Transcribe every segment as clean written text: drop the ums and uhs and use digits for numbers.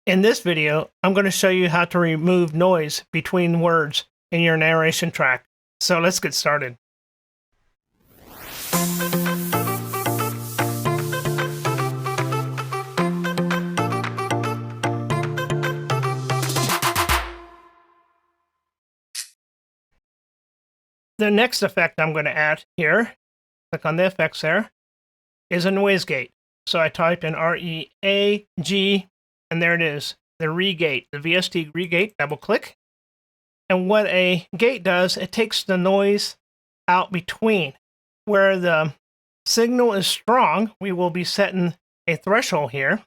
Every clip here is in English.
In this video, I'm going to show you how to remove noise between words in your narration track. So let's get started. The next effect I'm going to add here, click on the effects there, is a noise gate. So I typed in R-E-A-G, and there it is, the ReaGate, the VST ReaGate, double click. And what a gate does, it takes the noise out between. Where the signal is strong, we will be setting a threshold here.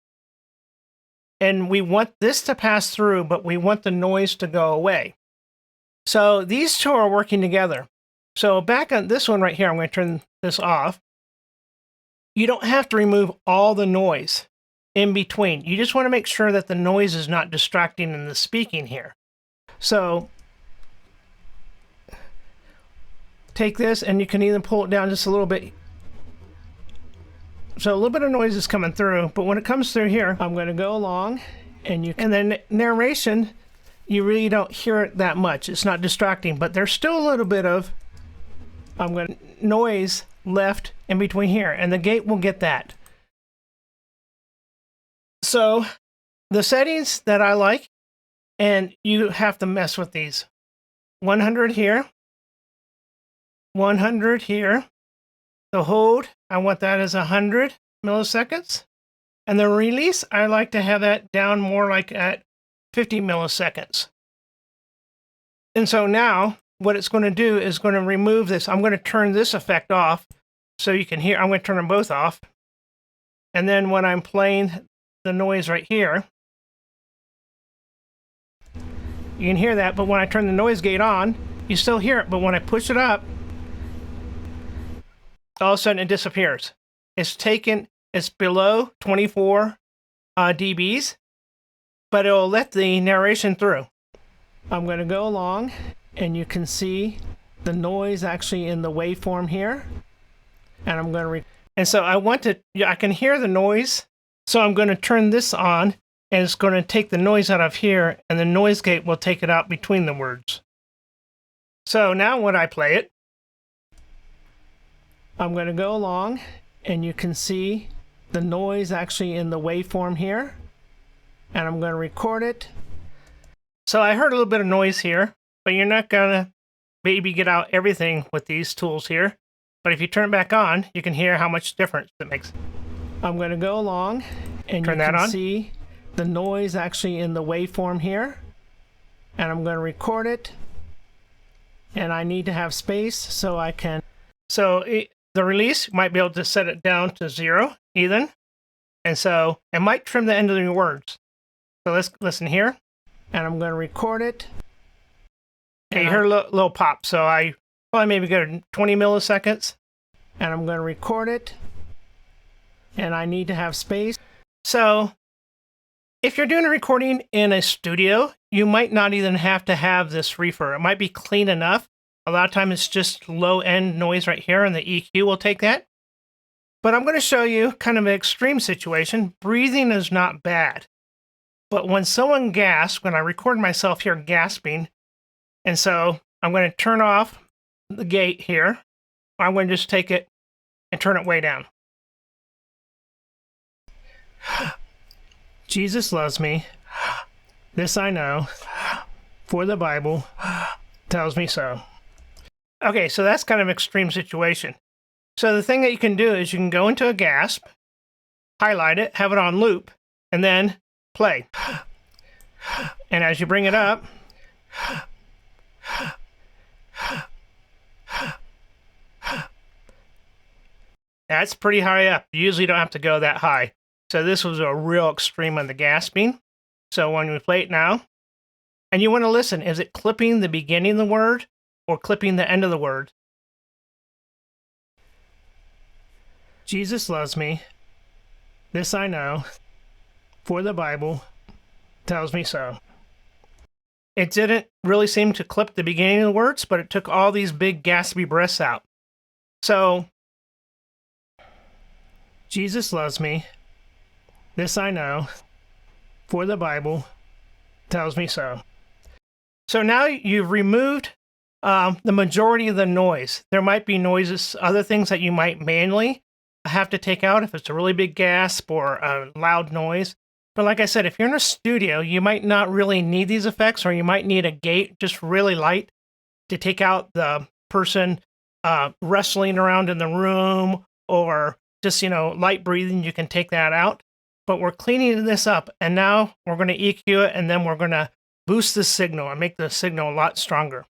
And we want this to pass through, but we want the noise to go away. So these two are working together. So back on this one right here, I'm going to turn this off. You don't have to remove all the noise in between. You just want to make sure that the noise is not distracting in the speaking here. So take this and you can even pull it down just a little bit. So a little bit of noise is coming through, but when it comes through here, I'm going to go along and then narration, you really don't hear it that much. It's not distracting, but there's still a little bit of noise left in between here, and the gate will get that. So the settings that I like, and you have to mess with these. 100 here, 100 here. The hold, I want that as 100 milliseconds. And the release, I like to have that down more like at 50 milliseconds. And so now what it's going to do is going to remove this. I'm going to turn this effect off so you can hear. I'm going to turn them both off. And then when I'm playing the noise right here, you can hear that, but when I turn the noise gate on, you still hear it, but when I push it up, all of a sudden it disappears. It's below 24 dBs, but it'll let the narration through. I'm going to go along, and you can see the noise actually in the waveform here. And I'm going to, and so I can hear the noise. So I'm going to turn this on, and it's going to take the noise out of here, and the noise gate will take it out between the words. So now when I play it, I'm going to go along, and you can see the noise actually in the waveform here. And I'm going to record it. So I heard a little bit of noise here, but you're not going to maybe get out everything with these tools here. But if you turn it back on, you can hear how much difference it makes. I'm going to go along, and you can see the noise actually in the waveform here. And I'm going to record it. And I need to have space so I can. So the release, you might be able to set it down to 0, even. And so it might trim the end of your words. So let's listen here. And I'm going to record it. And you heard a little pop. So I probably maybe go to 20 milliseconds. And I'm going to record it. And I need to have space. So if you're doing a recording in a studio, you might not even have to have this reefer. It might be clean enough. A lot of times it's just low-end noise right here, and the EQ will take that. But I'm going to show you kind of an extreme situation. Breathing is not bad. But when someone gasps, when I record myself here gasping, and so I'm going to turn off the gate here. I'm going to just take it and turn it way down. Jesus loves me. This I know, for the Bible tells me so. Okay, so that's kind of an extreme situation. So the thing that you can do is you can go into a gasp, highlight it, have it on loop, and then play. And as you bring it up, that's pretty high up. You usually don't have to go that high. So this was a real extreme on the gasping. So when we play it now, and you want to listen, is it clipping the beginning of the word or clipping the end of the word? Jesus loves me. This I know, for the Bible tells me so. It didn't really seem to clip the beginning of the words, but it took all these big gaspy breaths out. So, Jesus loves me. This I know, for the Bible tells me so. So now you've removed the majority of the noise. There might be noises, other things that you might manually have to take out if it's a really big gasp or a loud noise. But like I said, if you're in a studio, you might not really need these effects, or you might need a gate just really light to take out the person wrestling around in the room, or just, light breathing. You can take that out. But we're cleaning this up, and now we're going to EQ it, and then we're going to boost the signal and make the signal a lot stronger.